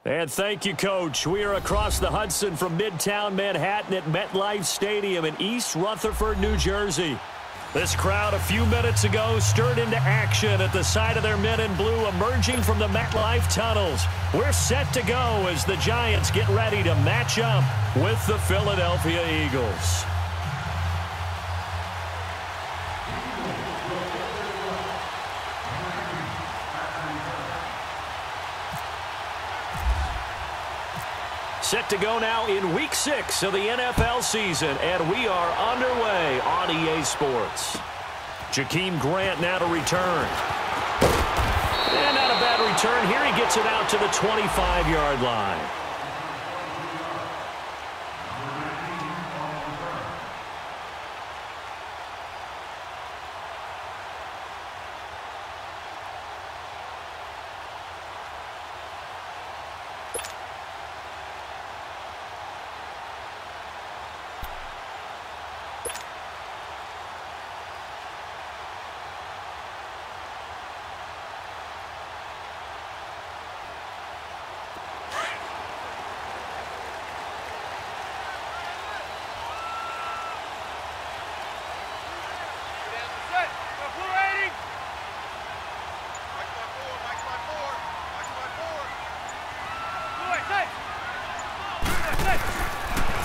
And thank you, Coach. We are across the Hudson from Midtown Manhattan at MetLife Stadium in East Rutherford, New Jersey. This crowd a few minutes ago stirred into action at the side of their men in blue emerging from the MetLife tunnels. We're set to go as the Giants get ready to match up with the Philadelphia Eagles. Set to go now in Week 6 of the NFL season, and we are underway on EA Sports. Jakeem Grant now to return. And not a bad return here. He gets it out to the 25-yard line.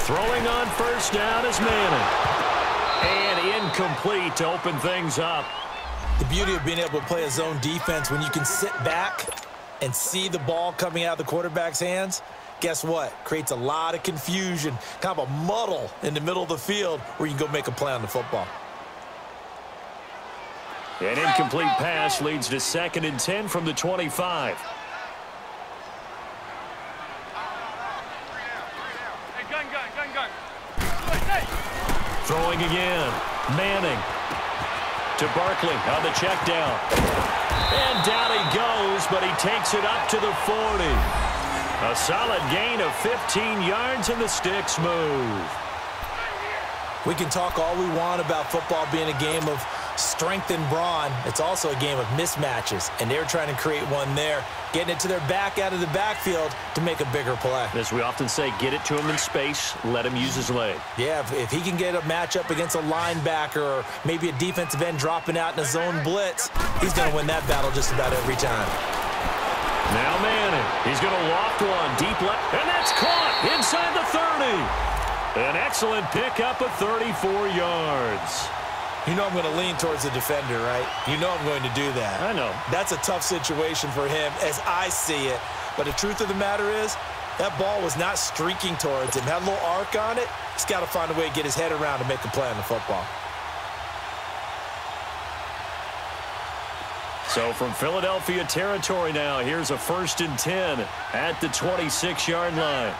Throwing on first down is Manning. And incomplete to open things up. The beauty of being able to play a zone defense when you can sit back and see the ball coming out of the quarterback's hands, guess what? Creates a lot of confusion, kind of a muddle in the middle of the field where you can go make a play on the football. An incomplete pass leads to 2nd and 10 from the 25. Throwing again. Manning to Barkley on the check down. And down he goes, but he takes it up to the 40. A solid gain of 15 yards, and the sticks move. We can talk all we want about football being a game of strength and brawn. It's also a game of mismatches, and they're trying to create one there, getting it to their back out of the backfield to make a bigger play. As we often say, get it to him in space, let him use his leg. Yeah, if he can get a matchup against a linebacker or maybe a defensive end dropping out in a zone blitz, he's going to win that battle just about every time. Now Manning, he's going to loft one deep left, and that's caught inside the 30. An excellent pickup of 34 yards. You know I'm going to lean towards the defender, right? You know I'm going to do that. I know. That's a tough situation for him as I see it. But the truth of the matter is, that ball was not streaking towards him. Had a little arc on it. He's got to find a way to get his head around to make a play on the football. So from Philadelphia territory now, here's a 1st and 10 at the 26-yard line.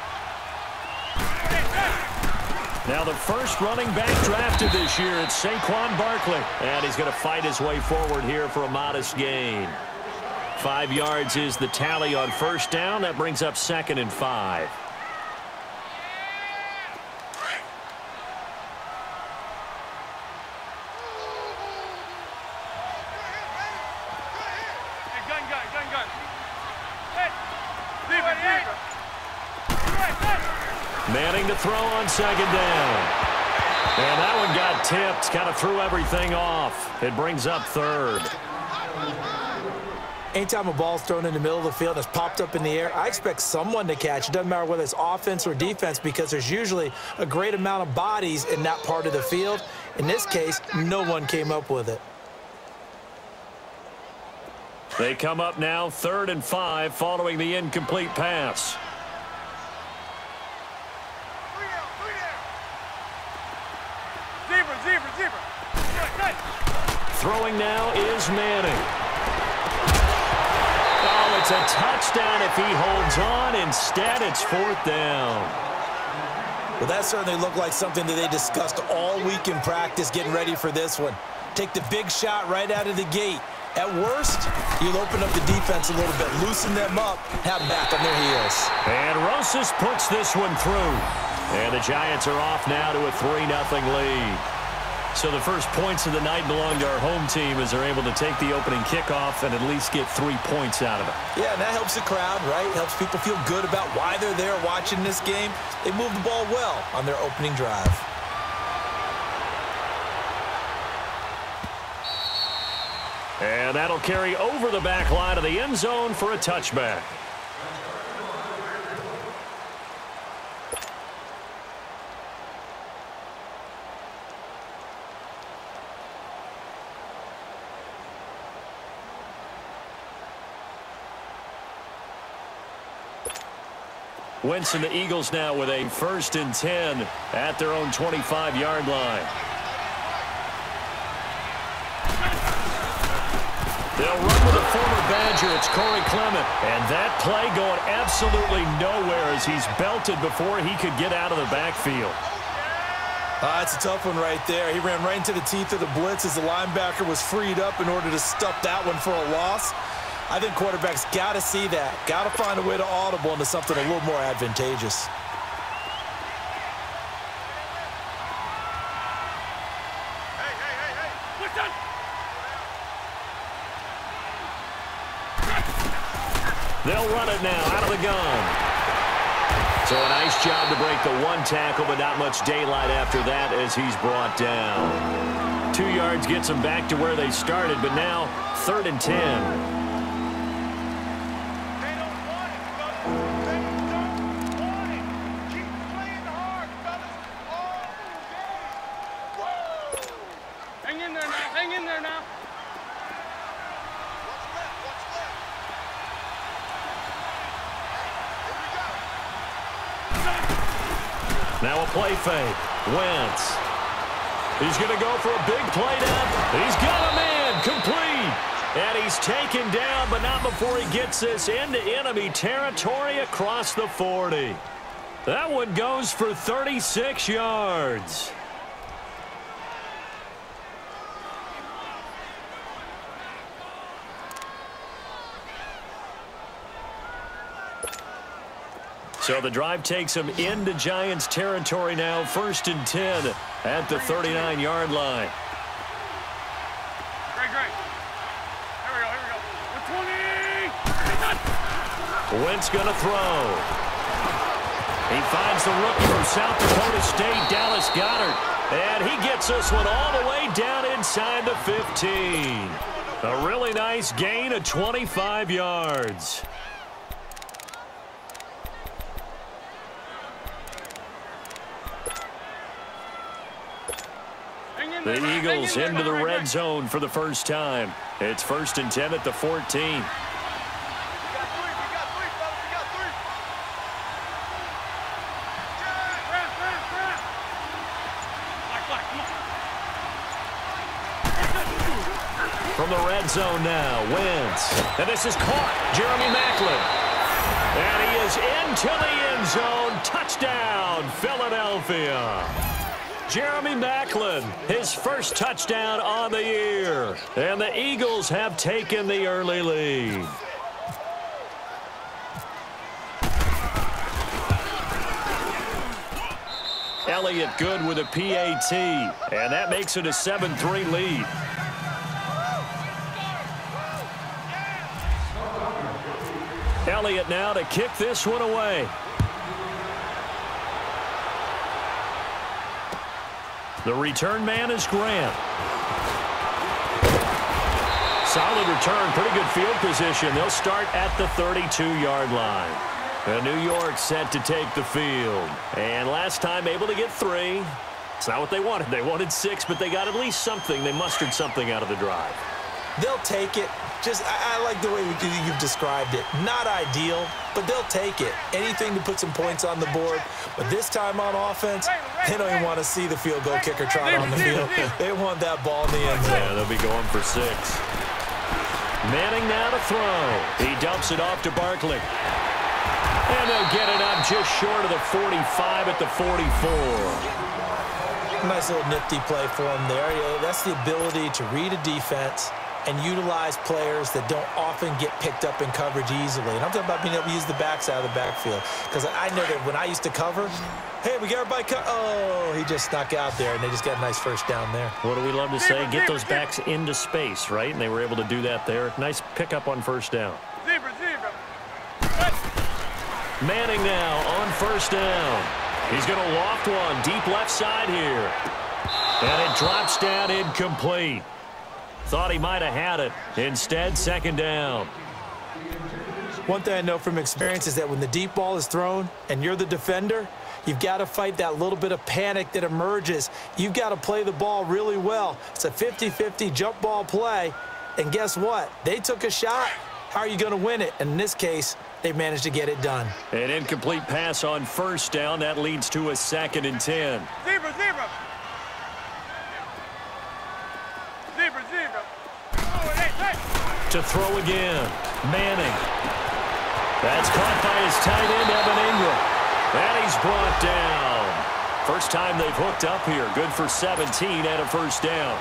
Now the first running back drafted this year, it's Saquon Barkley. And he's going to fight his way forward here for a modest gain. 5 yards is the tally on first down. That brings up 2nd and 5. Manning to throw on 2nd down. And that one got tipped, kind of threw everything off. It brings up 3rd. Anytime a ball's thrown in the middle of the field and it's popped up in the air, I expect someone to catch. It doesn't matter whether it's offense or defense because there's usually a great amount of bodies in that part of the field. In this case, no one came up with it. They come up now 3rd and 5 following the incomplete pass. Throwing now is Manning. Oh, it's a touchdown if he holds on. Instead, it's 4th down. Well, that certainly looked like something that they discussed all week in practice getting ready for this one. Take the big shot right out of the gate. At worst, you'll open up the defense a little bit, loosen them up, have them back on their heels. And Rosas puts this one through. And the Giants are off now to a 3-0 lead. So the first points of the night belong to our home team as they're able to take the opening kickoff and at least get 3 points out of it. Yeah, and that helps the crowd, right? Helps people feel good about why they're there watching this game. They moved the ball well on their opening drive. And that'll carry over the back line of the end zone for a touchback. Wentz and the Eagles now with a 1st and 10 at their own 25-yard line. They'll run with a former Badger. It's Corey Clement. And that play going absolutely nowhere as he's belted before he could get out of the backfield. That's a tough one right there. He ran right into the teeth of the blitz as the linebacker was freed up in order to stuff that one for a loss. I think quarterbacks got to see that. Got to find a way to audible into something a little more advantageous. They'll run it now out of the gun. So a nice job to break the 1 tackle, but not much daylight after that as he's brought down. 2 yards gets them back to where they started, but now 3rd and 10. Now a play fake. Wentz. He's going to go for a big play down. He's got a man complete. And he's taken down, but not before he gets this into enemy territory across the 40. That one goes for 36 yards. So the drive takes him into Giants territory now. 1st and 10 at the 39-yard line. Great. Here we go. 20. Wentz going to throw. He finds the rookie from South Dakota State, Dallas Goedert. And he gets this one all the way down inside the 15. A really nice gain of 25 yards. The Eagles into the red zone for the first time. It's 1st and 10 at the 14. We got three, fellas. We got three. Come on. From the red zone now, Wentz. And this is caught. Jeremy Maclin. And he is into the end zone. Touchdown, Philadelphia. Jeremy Maclin, his first touchdown on the year. And the Eagles have taken the early lead. Elliott good with a PAT. And that makes it a 7-3 lead. Elliott now to kick this one away. The return man is Grant. Solid return, pretty good field position. They'll start at the 32-yard line. And New York set to take the field. And last time able to get 3. It's not what they wanted. They wanted 6, but they got at least something. They mustered something out of the drive. They'll take it. I like the way you've described it. Not ideal, but they'll take it. Anything to put some points on the board. But this time on offense, they don't even want to see the field goal kicker trot on the field. They want that ball in the end zone. Yeah, they'll be going for 6. Manning now to throw. He dumps it off to Barkley. And they'll get it up just short of the 45 at the 44. Nice little nifty play for him there. Yeah, that's the ability to read a defense, and utilize players that don't often get picked up in coverage easily. And I'm talking about being able to use the backside of the backfield. Because I know that when I used to cover, hey, we got everybody oh, he just snuck out there, and they just got a nice first down there. What do we love to say? Get those backs into space, right? And they were able to do that there. Nice pickup on first down. Zebra. Manning now on first down. He's going to loft one deep left side here. And it drops down incomplete. Thought he might have had it. Instead, second down. One thing I know from experience is that when the deep ball is thrown and you're the defender, you've got to fight that little bit of panic that emerges. You've got to play the ball really well. It's a 50-50 jump ball play. And guess what? They took a shot. How are you going to win it? And in this case, they managed to get it done. An incomplete pass on first down. That leads to a 2nd and 10. Zebra. Oh, hey. To throw again. Manning. That's caught by his tight end, Evan Ingram. And he's brought down. First time they've hooked up here. Good for 17 and a first down.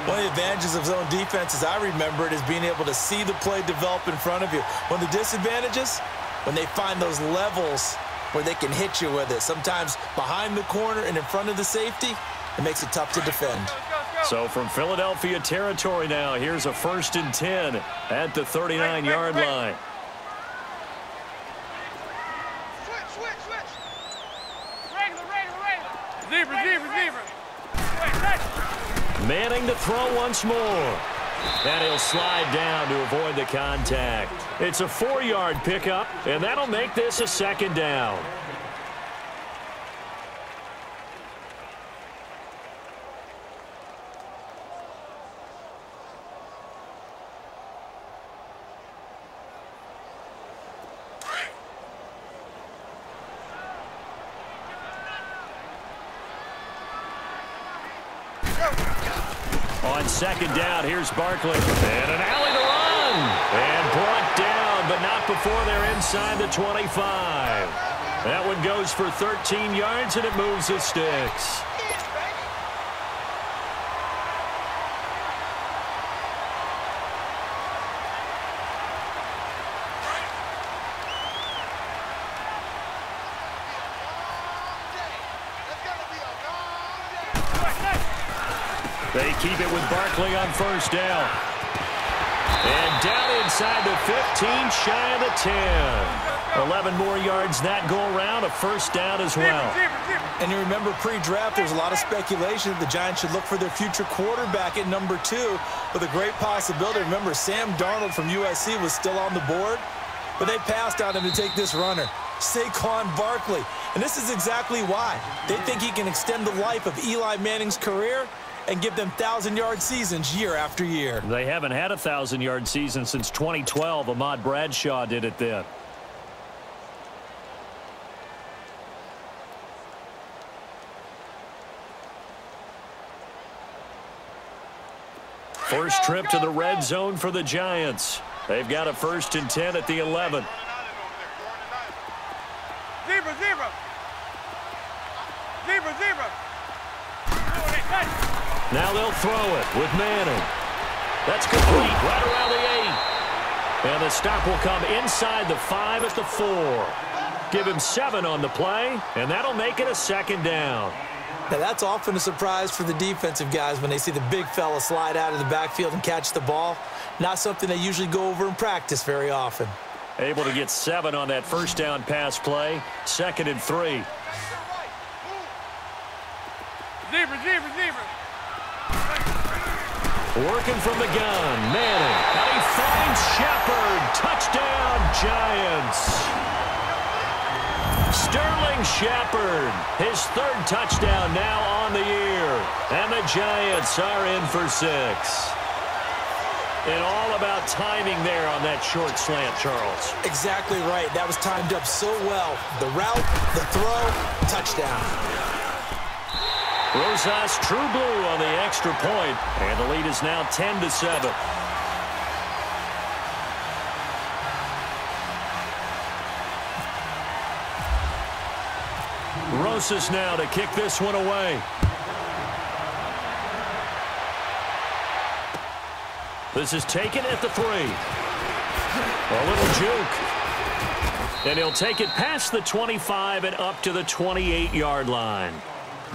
One of the advantages of zone defense, as I remember it, is being able to see the play develop in front of you. One of the disadvantages, when they find those levels where they can hit you with it. Sometimes behind the corner and in front of the safety, it makes it tough to defend. So from Philadelphia territory now, here's a 1st and 10 at the 39-yard line. Switch. Regular. Zebra. Manning to throw once more. And he'll slide down to avoid the contact. It's a 4-yard pickup, and that'll make this a 2nd down. On 2nd down, here's Barkley. And an alley to run. And brought down, but not before they're inside the 25. That one goes for 13 yards, and it moves the sticks. They keep it with Barkley on first down. And down inside the 15, shy of the 10. 11 more yards that go around, a first down as well. And you remember pre-draft, there's a lot of speculation that the Giants should look for their future quarterback at number 2 with a great possibility. Remember, Sam Darnold from USC was still on the board, but they passed on him to take this runner, Saquon Barkley. And this is exactly why. They think he can extend the life of Eli Manning's career and give them 1,000-yard seasons year after year. They haven't had a 1,000-yard season since 2012. Ahmad Bradshaw did it then. First trip to the red zone for the Giants. They've got a 1st and 10 at the 11. Zebra. Now they'll throw it with Manning. That's complete right around the 8. And the stop will come inside the 5 at the 4. Give him 7 on the play, and that'll make it a 2nd down. Now, that's often a surprise for the defensive guys when they see the big fella slide out of the backfield and catch the ball. Not something they usually go over in practice very often. Able to get 7 on that first down pass play. 2nd and 3. Zebra. Working from the gun, Manning. And he finds Shepard. Touchdown, Giants. Sterling Shepard, his 3rd touchdown now on the year. And the Giants are in for 6. And all about timing there on that short slant, Charles. Exactly right. That was timed up so well. The route, the throw, touchdown. Rosas true blue on the extra point, and the lead is now 10-7. Rosas now to kick this one away. This is taken at the 3. A little juke. And he'll take it past the 25 and up to the 28-yard line.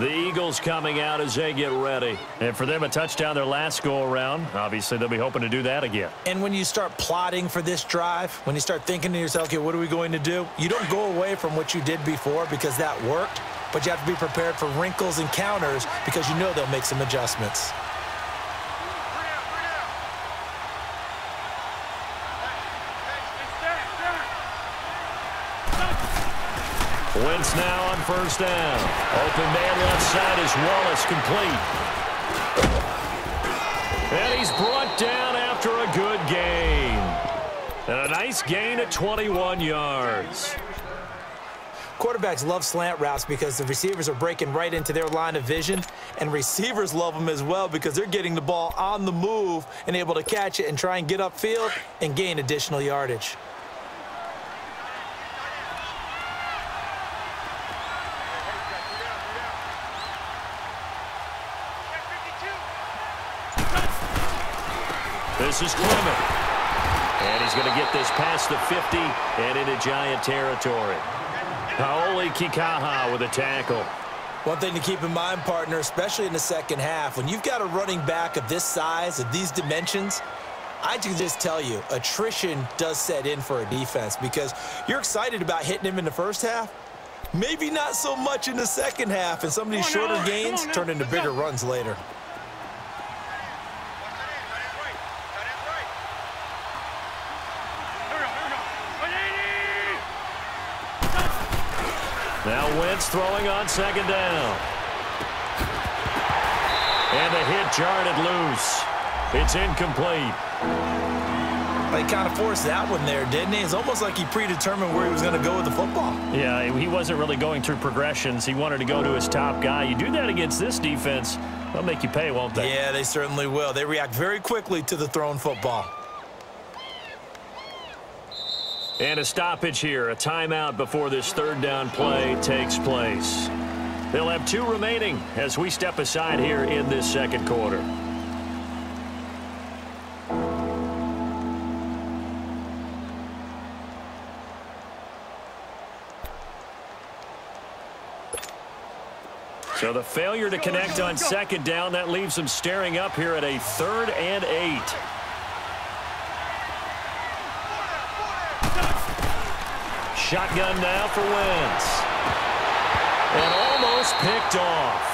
The Eagles coming out as they get ready. And for them, a touchdown their last go-around. Obviously, they'll be hoping to do that again. And when you start plotting for this drive, when you start thinking to yourself, okay, what are we going to do? You don't go away from what you did before because that worked, but you have to be prepared for wrinkles and counters because you know they'll make some adjustments. Wentz now on first down. Open man left side is Wallace, complete. And he's brought down after a good gain. And a nice gain at 21 yards. Quarterbacks love slant routes because the receivers are breaking right into their line of vision, and receivers love them as well because they're getting the ball on the move and able to catch it and try and get upfield and gain additional yardage. This is Clement. And he's going to get this past the 50 and into Giant territory. Paoli Kikaha with a tackle. One thing to keep in mind, partner, especially in the second half, when you've got a running back of this size, of these dimensions, I can just tell you, attrition does set in for a defense because you're excited about hitting him in the first half. Maybe not so much in the second half, and some of these shorter gains turn into bigger runs later. Now Wentz throwing on second down. And the hit jarred it loose. It's incomplete. He kind of forced that one there, didn't he? It's almost like he predetermined where he was going to go with the football. Yeah, he wasn't really going through progressions. He wanted to go to his top guy. You do that against this defense, they'll make you pay, won't they? Yeah, they certainly will. They react very quickly to the thrown football. And a stoppage here, a timeout before this third down play takes place. They'll have 2 remaining as we step aside here in this second quarter. So the failure to connect on second down, that leaves them staring up here at a 3rd and 8. Shotgun now for Wentz. And almost picked off.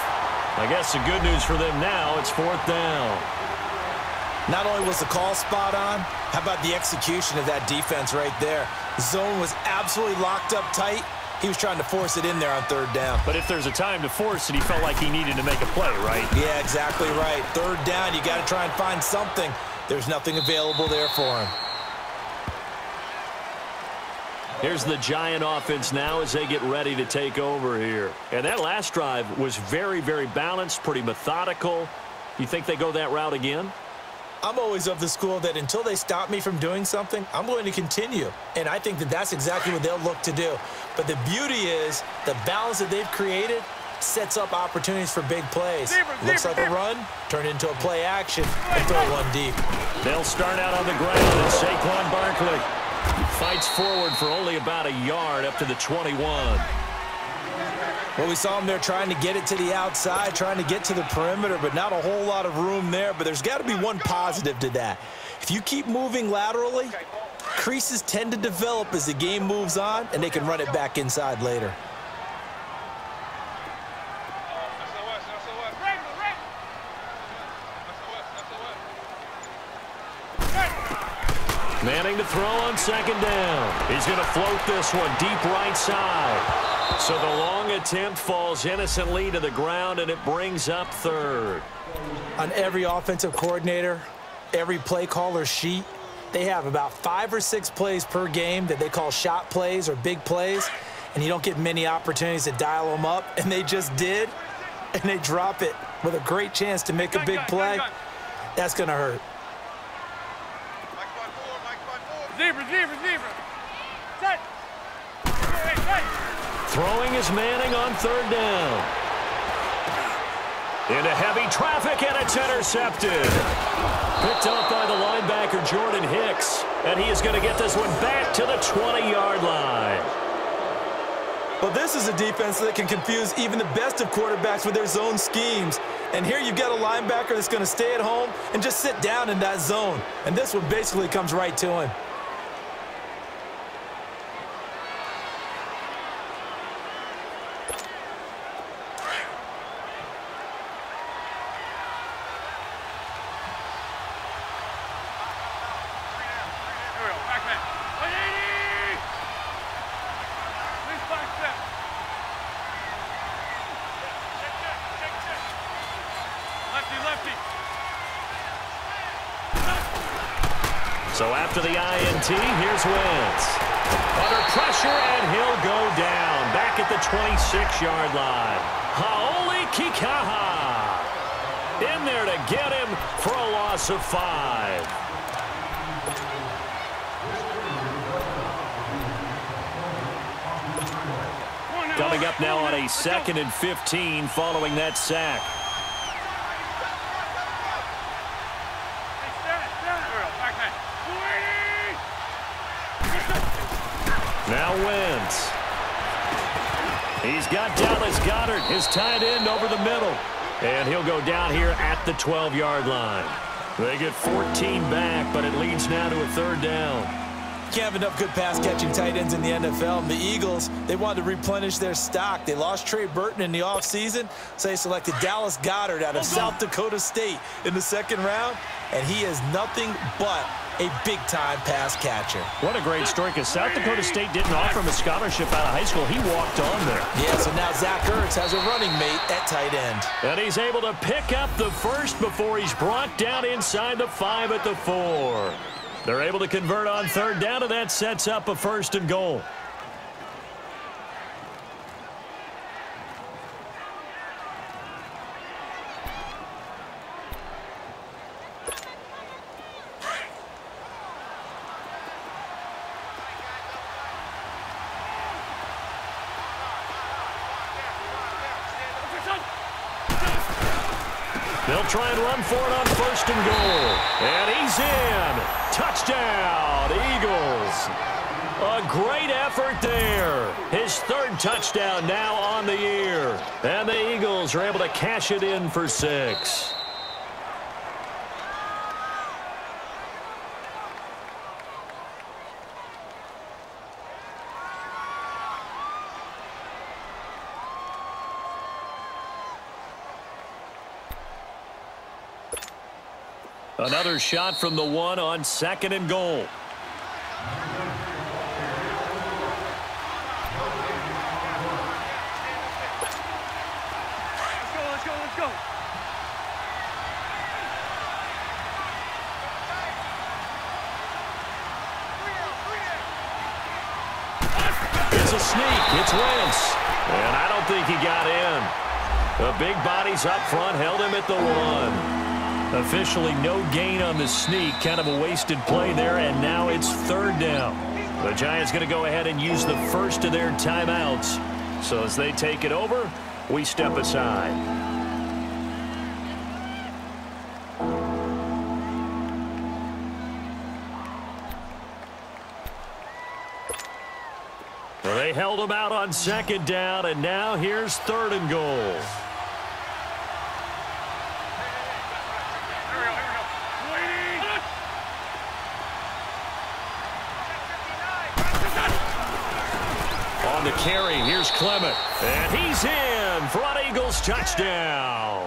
I guess the good news for them now, it's 4th down. Not only was the call spot on, how about the execution of that defense right there? The zone was absolutely locked up tight. He was trying to force it in there on 3rd down. But if there's a time to force it, he felt like he needed to make a play, right? Yeah, exactly right. 3rd down, you got to try and find something. There's nothing available there for him. Here's the Giant offense now as they get ready to take over here. And that last drive was very, very balanced, pretty methodical. You think they go that route again? I'm always of the school that until they stop me from doing something, I'm going to continue. And I think that that's exactly what they'll look to do. But the beauty is the balance that they've created sets up opportunities for big plays. Looks like a run, turn into a play action, and throw one deep. They'll start out on the ground, and Saquon Barkley fights forward for only about a yard up to the 21. Well, we saw him there trying to get it to the outside, trying to get to the perimeter, but not a whole lot of room there. But there's got to be one positive to that. If you keep moving laterally, creases tend to develop as the game moves on, and they can run it back inside later. Manning to throw on second down. He's going to float this one deep right side. So the long attempt falls innocently to the ground, and it brings up 3rd. On every offensive coordinator, every play caller sheet, they have about 5 or 6 plays per game that they call shot plays or big plays, and you don't get many opportunities to dial them up, and they just did, and they drop it with a great chance to make a big play. That's going to hurt. Zebra. Set. Throwing is Manning on 3rd down. Into heavy traffic, and it's intercepted. Picked up by the linebacker, Jordan Hicks. And he is going to get this one back to the 20-yard line. Well, this is a defense that can confuse even the best of quarterbacks with their zone schemes. And here you've got a linebacker that's going to stay at home and just sit down in that zone. And this one basically comes right to him. So after the INT, here's Wentz. Under pressure, and he'll go down. Back at the 26-yard line. Haoli Kikaha. In there to get him for a loss of 5. Coming up now on a 2nd and 15 following that sack. Now Wentz. He's got Dallas Goedert, his tight end, over the middle. And he'll go down here at the 12-yard line. They get 14 back, but it leads now to a 3rd down. Can't have enough good pass-catching tight ends in the NFL. And the Eagles, they wanted to replenish their stock. They lost Trey Burton in the offseason, so they selected Dallas Goedert out of South Dakota State in the 2nd round. And he is nothing but a big-time pass catcher. What a great story, because South Dakota State didn't offer him a scholarship out of high school. He walked on there. Yeah, so now Zach Ertz has a running mate at tight end. And he's able to pick up the first before he's brought down inside the 5 at the 4. They're able to convert on 3rd down, and that sets up a 1st and goal. They'll try and run for it on 1st and goal. And he's in. Touchdown, Eagles. A great effort there. His 3rd touchdown now on the year. And the Eagles are able to cash it in for 6. Another shot from the 1 on 2nd and goal. Let's go. It's a sneak. It's Wentz. And I don't think he got in. The big bodies up front held him at the 1. Officially no gain on the sneak. Kind of a wasted play there, and now it's 3rd down. The Giants going to go ahead and use the first of their timeouts. So as they take it over, we step aside. Well, they held him out on 2nd down, and now here's 3rd and goal. On the carry, here's Clement. And he's in for an Eagles touchdown.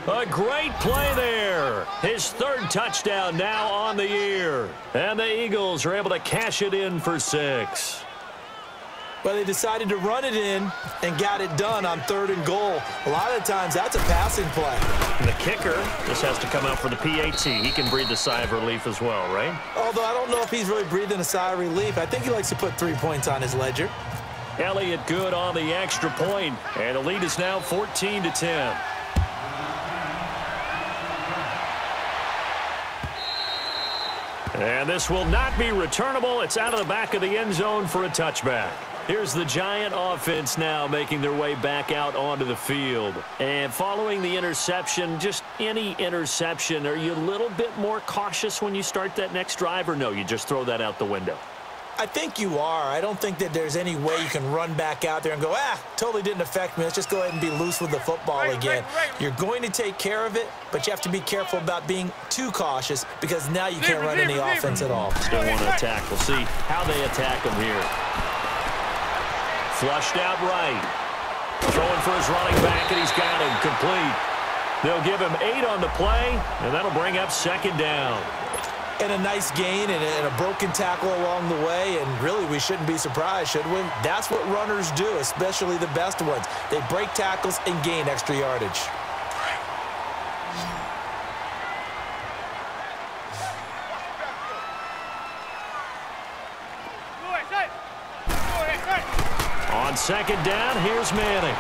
A great play there. His 3rd touchdown now on the year. And the Eagles are able to cash it in for 6. Well, they decided to run it in and got it done on 3rd and goal. A lot of the times, that's a passing play. And the kicker just has to come out for the PAT. He can breathe a sigh of relief as well, right? Although I don't know if he's really breathing a sigh of relief. I think he likes to put 3 points on his ledger. Elliott good on the extra point, and the lead is now 14-10. And this will not be returnable. It's out of the back of the end zone for a touchback. Here's the Giant offense now making their way back out onto the field. And following the interception, just any interception, are you a little bit more cautious when you start that next drive, or no, you just throw that out the window? I think you are. I don't think that there's any way you can run back out there and go, totally didn't affect me. Let's just go ahead and be loose with the football again. You're going to take care of it, but you have to be careful about being too cautious because now you can't run any offense at all. Still want to attack. We'll see how they attack him here. Flushed out right. Throwing for his running back, and he's got him complete. They'll give him 8 on the play, and that'll bring up 2nd down. And a nice gain and a broken tackle along the way, and really we shouldn't be surprised, should we? That's what runners do, especially the best ones. They break tackles and gain extra yardage. On 2nd down, here's Manning.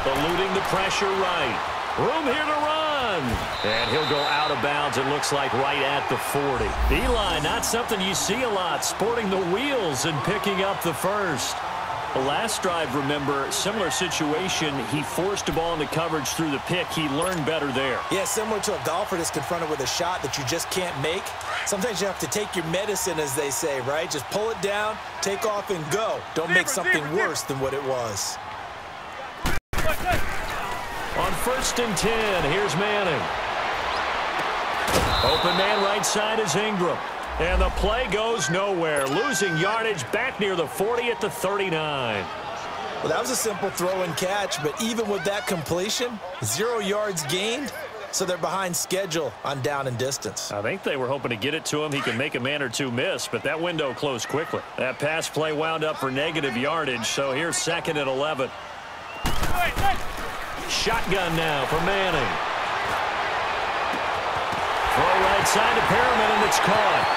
Eluding the pressure right. Room here to run. And he'll go out of bounds, it looks like, right at the 40. Eli, not something you see a lot, sporting the wheels and picking up the first. The last drive, remember, similar situation. He forced a ball into coverage through the pick. He learned better there. Yeah, similar to a golfer that's confronted with a shot that you just can't make. Sometimes you have to take your medicine, as they say, right? Just pull it down, take off, and go. Don't make something worse than what it was. On 1st and 10, here's Manning. Open man right side is Ingram. And the play goes nowhere. Losing yardage back near the 40 at the 39. Well, that was a simple throw and catch, but even with that completion, 0 yards gained, so they're behind schedule on down and distance. I think they were hoping to get it to him. He can make a man or two miss, but that window closed quickly. That pass play wound up for negative yardage, so here's 2nd and 11. Shotgun now for Manning. Throw right side to Perriman, and it's caught.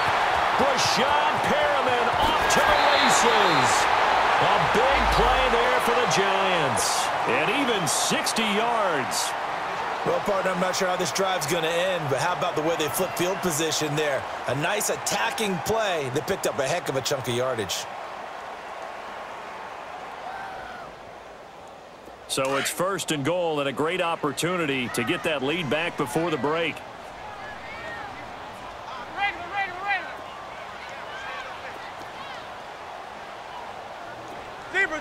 Brashad Perriman off to the races. A big play there for the Giants. And even 60 yards. Well, partner, I'm not sure how this drive's going to end, but how about the way they flip field position there? A nice attacking play that picked up a heck of a chunk of yardage. So it's 1st and goal and a great opportunity to get that lead back before the break.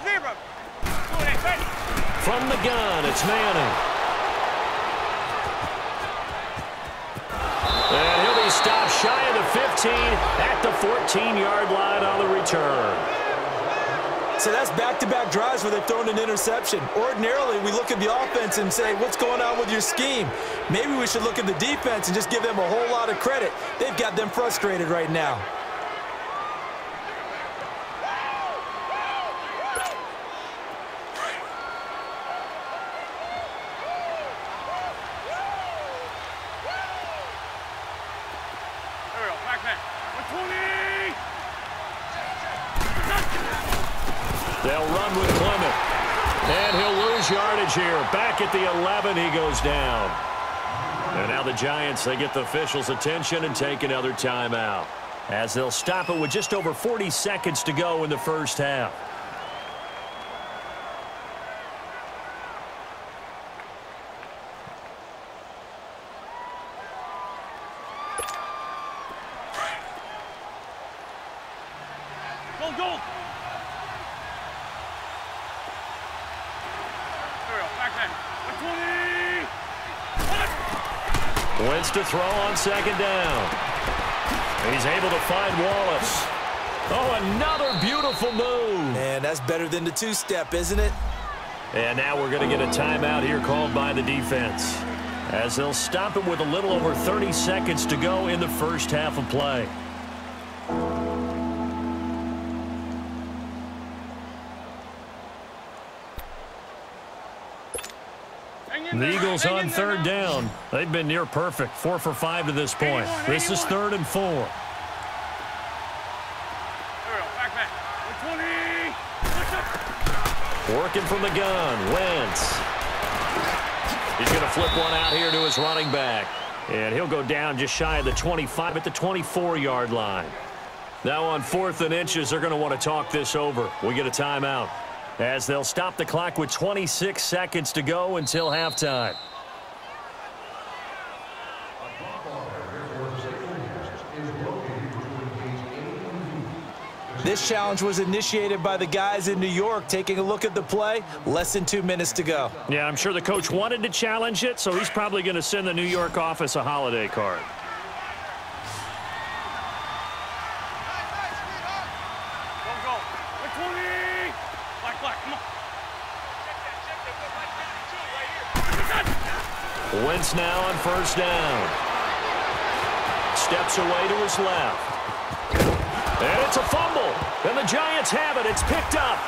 Zebra. From the gun, it's Manning. And he'll be stopped shy of the 15 at the 14-yard line on the return. So that's back-to-back drives where they've thrown an interception. Ordinarily, we look at the offense and say, what's going on with your scheme? Maybe we should look at the defense and just give them a whole lot of credit. They've got them frustrated right now. They'll run with Clement. And he'll lose yardage here. Back at the 11, he goes down. And now the Giants, they get the officials' attention and take another timeout, as they'll stop it with just over 40 seconds to go in the first half. Go. Wentz to throw on 2nd down. He's able to find Wallace. Oh, another beautiful move. And that's better than the two-step, isn't it? And now we're going to get a timeout here called by the defense, as they'll stop it with a little over 30 seconds to go in the first half of play. The Eagles on 3rd down. They've been near perfect, 4 for 5 to this point. This is 3rd and 4. Working from the gun, Wentz. He's going to flip one out here to his running back. And he'll go down just shy of the 25 at the 24-yard line. Now on 4th and inches, they're going to want to talk this over. We get a timeout as they'll stop the clock with 26 seconds to go until halftime. This challenge was initiated by the guys in New York. Taking a look at the play, less than 2 minutes to go. Yeah, I'm sure the coach wanted to challenge it, so he's probably going to send the New York office a holiday card. Wentz now on 1st down. Steps away to his left. And it's a fumble. And the Giants have it. It's picked up.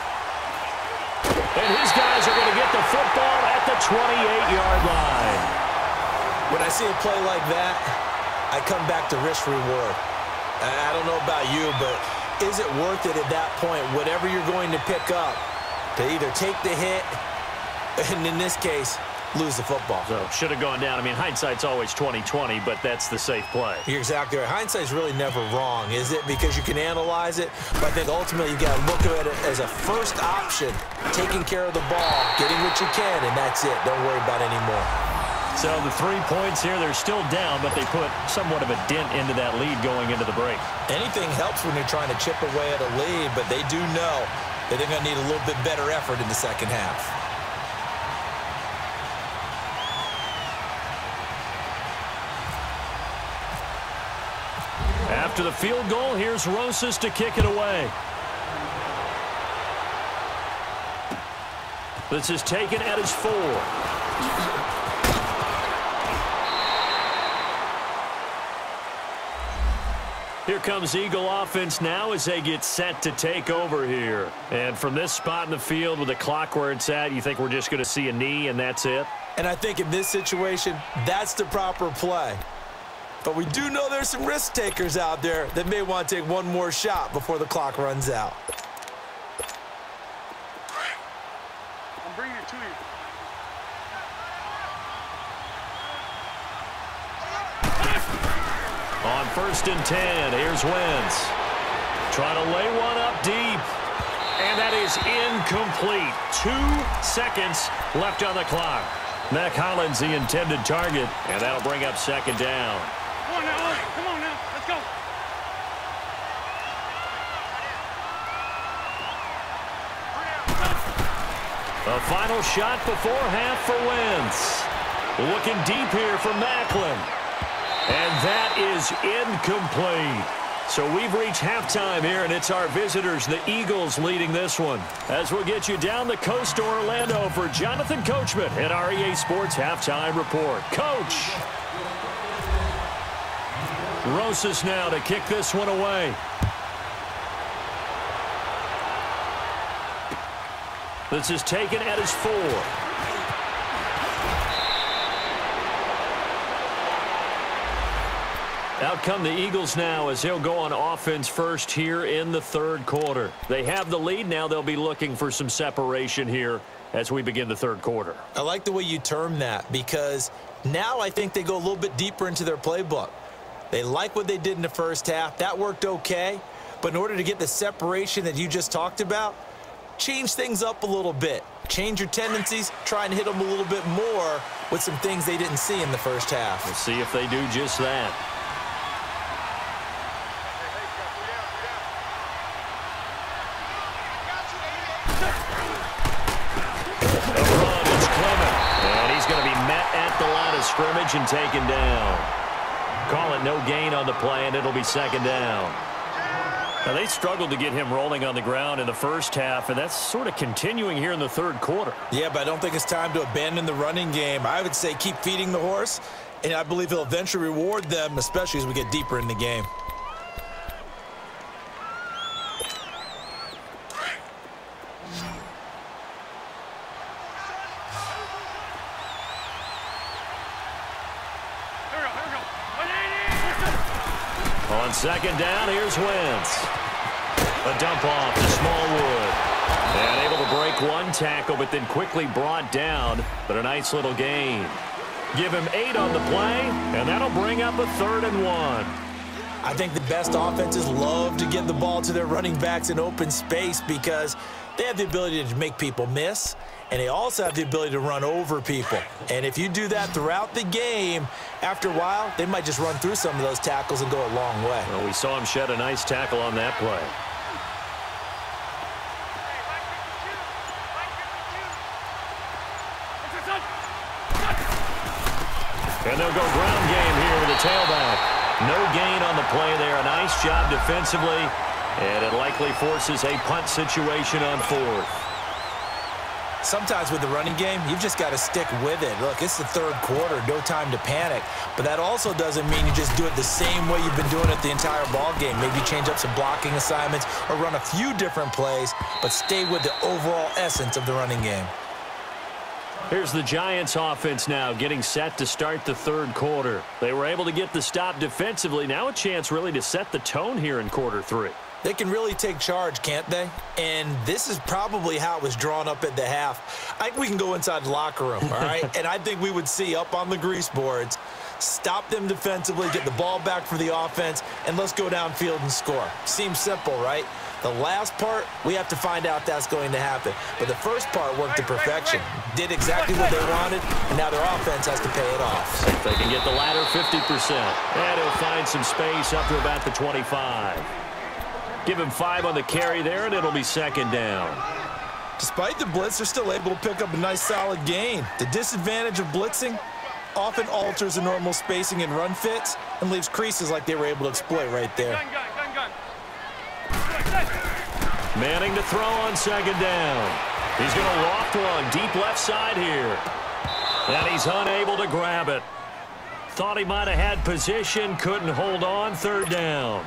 And his guys are going to get the football at the 28-yard line. When I see a play like that, I come back to risk-reward. I don't know about you, but is it worth it at that point, whatever you're going to pick up, to either take the hit, and in this case, lose the football? So should have gone down. I mean, hindsight's always 20/20, but that's the safe play. You're exactly right. Hindsight's really never wrong, is it? Because you can analyze it, but I think ultimately you got to look at it as a first option, taking care of the ball, getting what you can, and that's it. Don't worry about any more. So the 3 points here, they're still down, but they put somewhat of a dent into that lead going into the break. Anything helps when you're trying to chip away at a lead, but they do know that they're going to need a little bit better effort in the second half. After the field goal, here's Rosas to kick it away. This is taken at his 4. Here comes Eagle offense now as they get set to take over here. And from this spot in the field with the clock where it's at, you think we're just going to see a knee and that's it? And I think in this situation, that's the proper play. But we do know there's some risk takers out there that may want to take one more shot before the clock runs out. I'm bringing it to you. On 1st and 10, here's Wentz. Trying to lay one up deep. And that is incomplete. 2 seconds left on the clock. Mac Hollins the intended target, and that'll bring up 2nd down. Come on now, come on now, let's go. A final shot before half for Wentz. Looking deep here for Macklin. And that is incomplete. So we've reached halftime here, and it's our visitors, the Eagles, leading this one. As we'll get you down the coast to Orlando for Jonathan Coachman at our EA Sports Halftime Report. Coach! Rosas now to kick this one away. This is taken at his 4. Out come the Eagles now as they'll go on offense first here in the 3rd quarter. They have the lead. Now they'll be looking for some separation here as we begin the 3rd quarter. I like the way you term that because now I think they go a little bit deeper into their playbook. They like what they did in the first half. That worked okay. But in order to get the separation that you just talked about, change things up a little bit. Change your tendencies. Try and hit them a little bit more with some things they didn't see in the first half. We'll see if they do just that. Scrimmage and taken down. Call it no gain on the play, and it'll be 2nd down. Now, they struggled to get him rolling on the ground in the first half, and that's sort of continuing here in the 3rd quarter. Yeah, but I don't think it's time to abandon the running game. I would say keep feeding the horse, and I believe he'll eventually reward them, especially as we get deeper in the game. On 2nd down, here's Wentz. A dump off to Smallwood. And able to break one tackle, but then quickly brought down. But a nice little gain. Give him 8 on the play, and that'll bring up a 3rd and 1. I think the best offenses love to get the ball to their running backs in open space because they have the ability to make people miss, and they also have the ability to run over people. And if you do that throughout the game, after a while, they might just run through some of those tackles and go a long way. Well, we saw him shed a nice tackle on that play. And they'll go ground game here with the tailback. No gain on the play there. A nice job defensively. And it likely forces a punt situation on fourth. Sometimes with the running game, you've just got to stick with it. Look, it's the third quarter, no time to panic. But that also doesn't mean you just do it the same way you've been doing it the entire ball game. Maybe change up some blocking assignments or run a few different plays, but stay with the overall essence of the running game. Here's the Giants offense now getting set to start the third quarter. They were able to get the stop defensively. Now a chance really to set the tone here in quarter three. They can really take charge, can't they? And this is probably how it was drawn up at the half. I think we can go inside the locker room, all right? And I think we would see up on the grease boards, stop them defensively, get the ball back for the offense, and let's go downfield and score. Seems simple, right? The last part, we have to find out that's going to happen. But the first part worked to perfection. Did exactly what they wanted, and now their offense has to pay it off. If they can get the latter 50%, and he'll find some space up to about the 25. Give him 5 on the carry there, and it'll be second down. Despite the blitz, they're still able to pick up a nice solid gain. The disadvantage of blitzing often alters the normal spacing and run fits and leaves creases like they were able to exploit right there. Manning to throw on second down. He's going to loft one deep left side here. And he's unable to grab it. Thought he might have had position, couldn't hold on, third down.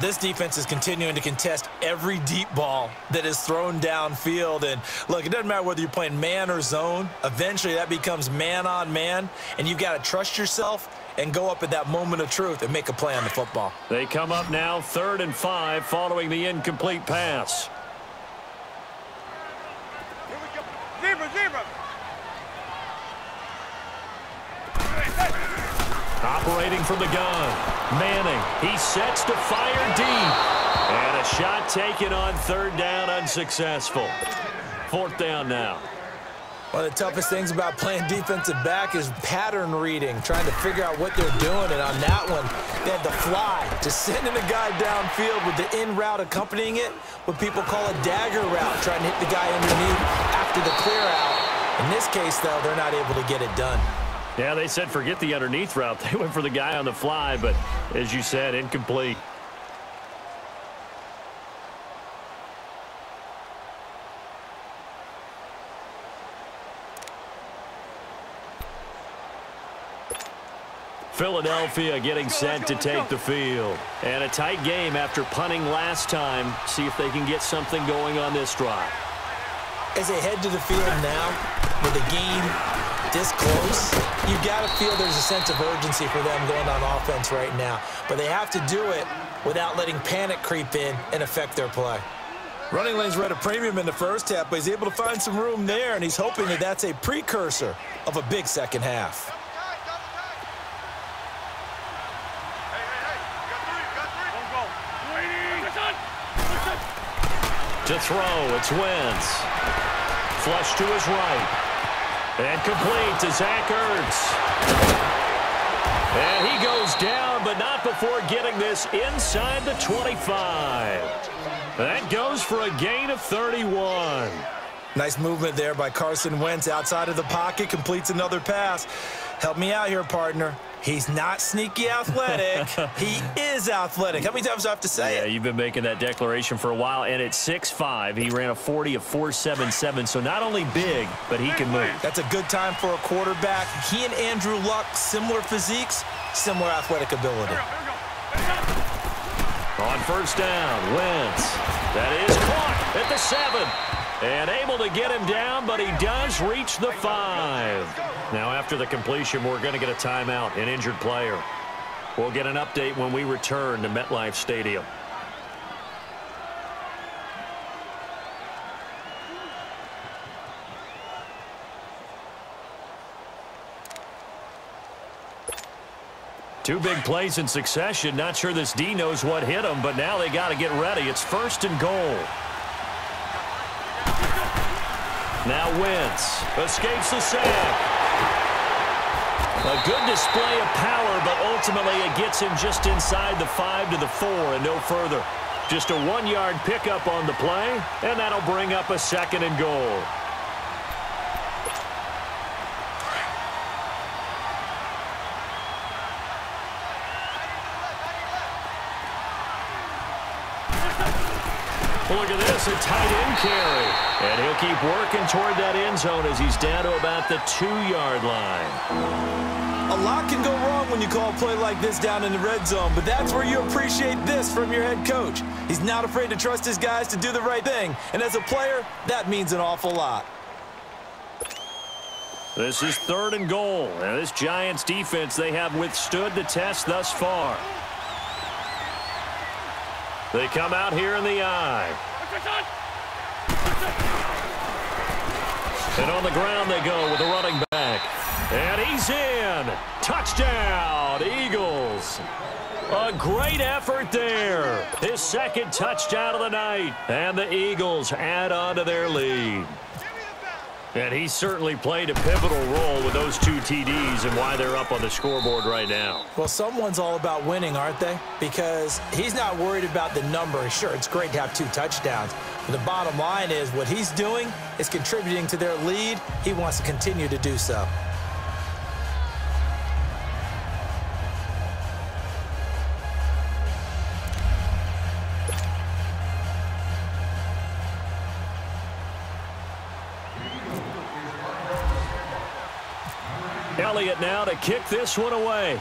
This defense is continuing to contest every deep ball that is thrown downfield. And, look, it doesn't matter whether you're playing man or zone. Eventually, that becomes man on man, and you've got to trust yourself and go up at that moment of truth and make a play on the football. They come up now 3rd and 5 following the incomplete pass. Here we go. Zebra. Operating from the gun. Manning, he sets to fire deep. And a shot taken on 3rd down, unsuccessful. 4th down now. One of the toughest things about playing defensive back is pattern reading, trying to figure out what they're doing. And on that one, they had the fly, just sending a guy downfield with the in route accompanying it, what people call a dagger route, trying to hit the guy underneath after the clear out. In this case, though, they're not able to get it done. Yeah, they said forget the underneath route. They went for the guy on the fly, but as you said, incomplete. Philadelphia getting set to take the field. And a tight game after punting last time. See if they can get something going on this drive. As they head to the field now, with the game this close, you've got to feel there's a sense of urgency for them going on offense right now. But they have to do it without letting panic creep in and affect their play. Running lanes were at a premium in the first half, but he's able to find some room there, and he's hoping that that's a precursor of a big second half. To throw, it's Wentz. Flush to his right. And complete to Zach Ertz. And he goes down, but not before getting this inside the 25. That goes for a gain of 31. Nice movement there by Carson Wentz outside of the pocket, completes another pass. Help me out here, partner. He's not sneaky athletic. He is athletic. How many times do I have to say it? Yeah, you've been making that declaration for a while, and at 6'5", he ran a 40 of 4.77, so not only big, but he can move. That's a good time for a quarterback. He and Andrew Luck, similar physiques, similar athletic ability. On first down, Wentz. That is caught at the 7. And able to get him down, but he does reach the 5. Now, after the completion, we're going to get a timeout, an injured player. We'll get an update when we return to MetLife Stadium. Two big plays in succession. Not sure this D knows what hit him, but now they got to get ready. It's 1st and goal. Now Wentz escapes the sack. A good display of power, but ultimately it gets him just inside the 5 to the 4 and no further. Just a 1-yard pickup on the play, and that'll bring up a 2nd and goal. Look at this, a tight end carry. And he'll keep working toward that end zone as he's down to about the 2-yard line. A lot can go wrong when you call a play like this down in the red zone, but that's where you appreciate this from your head coach. He's not afraid to trust his guys to do the right thing, and as a player, that means an awful lot. This is 3rd and goal. Now this Giants defense, they have withstood the test thus far. They come out here in the eye. And on the ground they go with the running back. And he's in. Touchdown, Eagles. A great effort there. His 2nd touchdown of the night. And the Eagles add on to their lead. And he certainly played a pivotal role with those 2 TDs and why they're up on the scoreboard right now. Well, someone's all about winning, aren't they? Because he's not worried about the number. Sure, it's great to have 2 touchdowns. But the bottom line is what he's doing is contributing to their lead. He wants to continue to do so. Elliott now to kick this one away.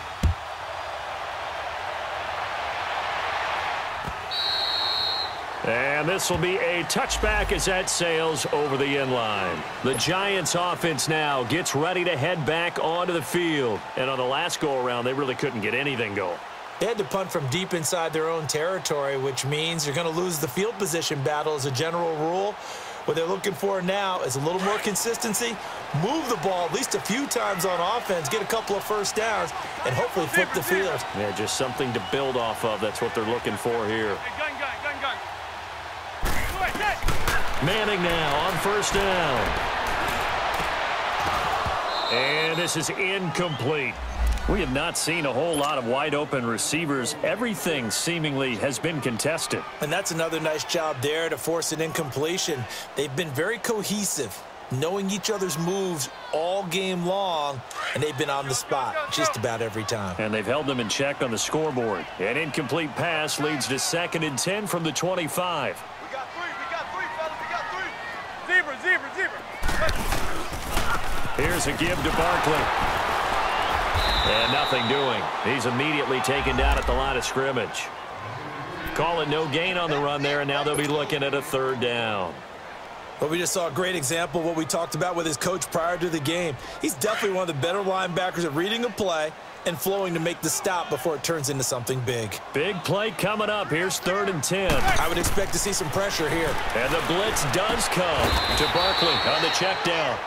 And this will be a touchback as that sails over the end line. The Giants offense now gets ready to head back onto the field. And on the last go-around, they really couldn't get anything going. They had to punt from deep inside their own territory, which means you're going to lose the field position battle as a general rule. What they're looking for now is a little more consistency, move the ball at least a few times on offense, get a couple of first downs, and hopefully flip the field. Yeah, just something to build off of. That's what they're looking for here. Gun. Manning now on 1st down. And this is incomplete. We have not seen a whole lot of wide-open receivers. Everything seemingly has been contested. And that's another nice job there to force an incompletion. They've been very cohesive, knowing each other's moves all game long, and they've been on the spot just about every time. And they've held them in check on the scoreboard. An incomplete pass leads to 2nd and 10 from the 25. We got three, fellas, we got 3. Zebra. Here's a give to Barkley. And nothing doing. He's immediately taken down at the line of scrimmage. Call it no gain on the run there, and now they'll be looking at a 3rd down. But we just saw a great example of what we talked about with his coach prior to the game. He's definitely one of the better linebackers at reading a play and flowing to make the stop before it turns into something big. Big play coming up. Here's 3rd and 10. I would expect to see some pressure here. And the blitz does come to Barkley on the check down.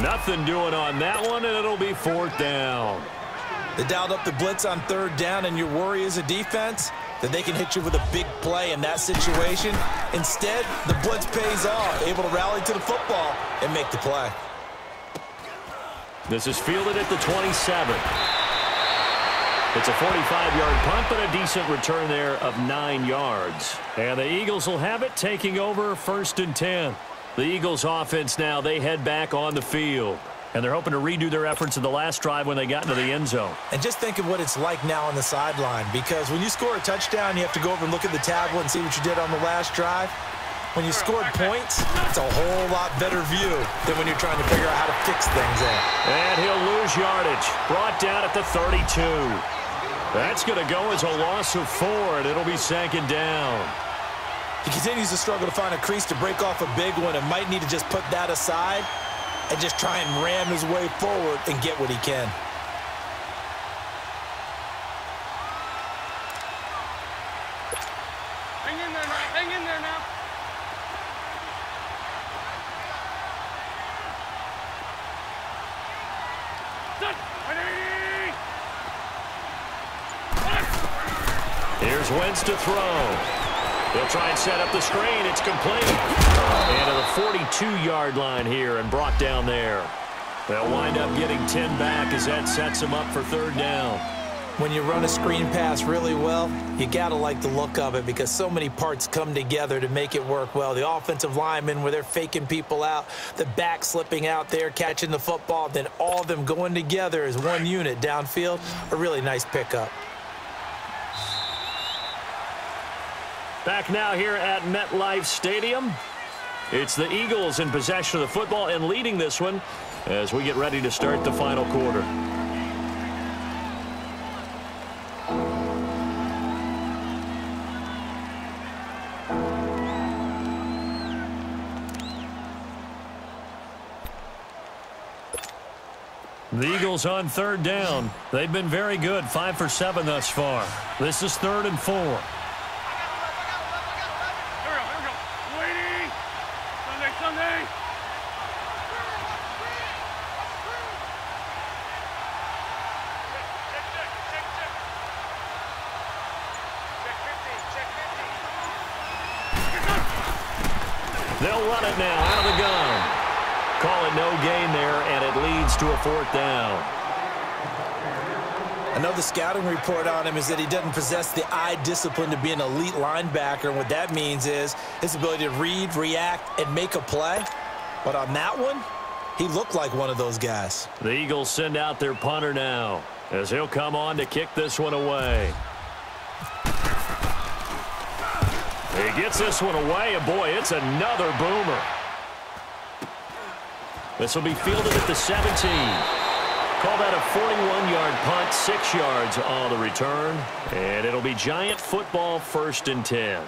Nothing doing on that one, and it'll be 4th down. They dialed up the blitz on 3rd down, and your worry as a defense that they can hit you with a big play in that situation. Instead, the blitz pays off, able to rally to the football and make the play. This is fielded at the 27. It's a 45-yard punt, but a decent return there of 9 yards. And the Eagles will have it, taking over 1st and 10. The Eagles offense now, they head back on the field. And they're hoping to redo their efforts in the last drive when they got into the end zone. And just think of what it's like now on the sideline, because when you score a touchdown, you have to go over and look at the tablet and see what you did on the last drive. When you scored points, it's a whole lot better view than when you're trying to figure out how to fix things there. And he'll lose yardage. Brought down at the 32. That's going to go as a loss of 4, and it'll be 2nd down. He continues to struggle to find a crease to break off a big one and might need to just put that aside and just try and ram his way forward and get what he can. Hang in there now. Hang in there now. Here's Wentz to throw. He'll try and set up the screen. It's complete. And to the 42-yard line here and brought down there. They'll wind up getting 10 back as that sets them up for third down. When you run a screen pass really well, you got to like the look of it because so many parts come together to make it work well. The offensive linemen where they're faking people out, the back slipping out there, catching the football, then all of them going together as one unit downfield. A really nice pickup. Back now here at MetLife Stadium. It's the Eagles in possession of the football and leading this one as we get ready to start the final quarter. The Eagles on third down. They've been very good, 5 for 7 thus far. This is 3rd and 4. Here we go. Waiting. Sunday. Check 50. They'll run it now out of the gun. Call it no gain there, and it leads to a 4th down. I know the scouting report on him is that he doesn't possess the eye discipline to be an elite linebacker, and what that means is his ability to read, react, and make a play. But on that one, he looked like one of those guys. The Eagles send out their punter now as he'll come on to kick this one away. He gets this one away, and boy, it's another boomer. This will be fielded at the 17. Call that a 41-yard punt, 6 yards on the return. And it'll be Giant football, 1st and 10.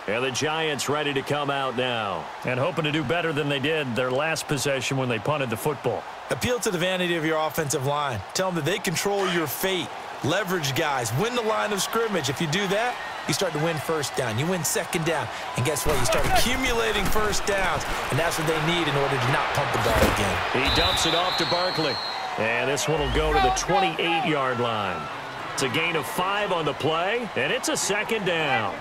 And the Giants ready to come out now and hoping to do better than they did their last possession when they punted the football. Appeal to the vanity of your offensive line. Tell them that they control your fate. Leverage guys. Win the line of scrimmage. If you do that, you start to win 1st down. You win 2nd down. And guess what? You start accumulating 1st downs. And that's what they need in order to not pump the ball again. He dumps it off to Barkley. And this one will go to the 28-yard line. It's a gain of 5 on the play, and it's a 2nd down.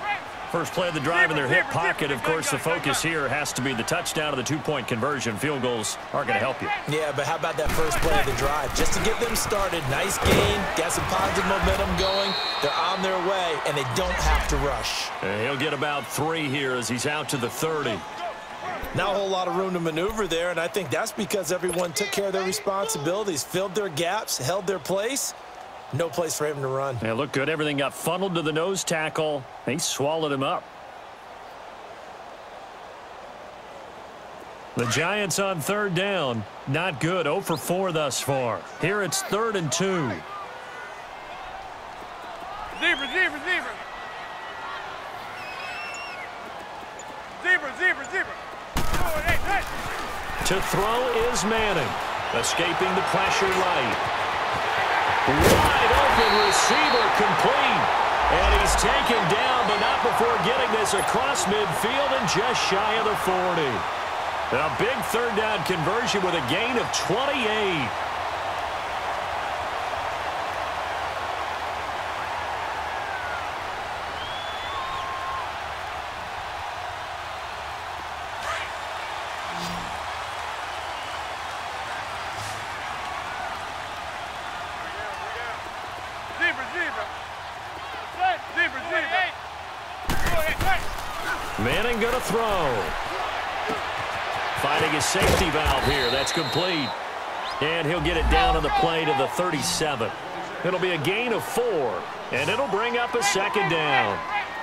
First play of the drive in their hip pocket. Of course, the focus here has to be the touchdown of the 2-point conversion. Field goals aren't going to help you. Yeah, but how about that first play of the drive? Just to get them started, nice gain, got some positive momentum going. They're on their way, and they don't have to rush. And he'll get about 3 here as he's out to the 30. Not a whole lot of room to maneuver there, and I think that's because everyone took care of their responsibilities, filled their gaps, held their place. No place for him to run. Yeah, looked good. Everything got funneled to the nose tackle. He swallowed him up. The Giants on third down. Not good. 0 for 4 thus far. Here it's 3rd and 2. Zebra. Oh, hey. To throw is Manning. Escaping the pressure right. Wide open receiver complete. And he's taken down, but not before getting this across midfield and just shy of the 40. A big 3rd down conversion with a gain of 28. Manning going to throw. Finding his safety valve here. That's complete. And he'll get it down on the play to the 37. It'll be a gain of 4. And it'll bring up a 2nd down.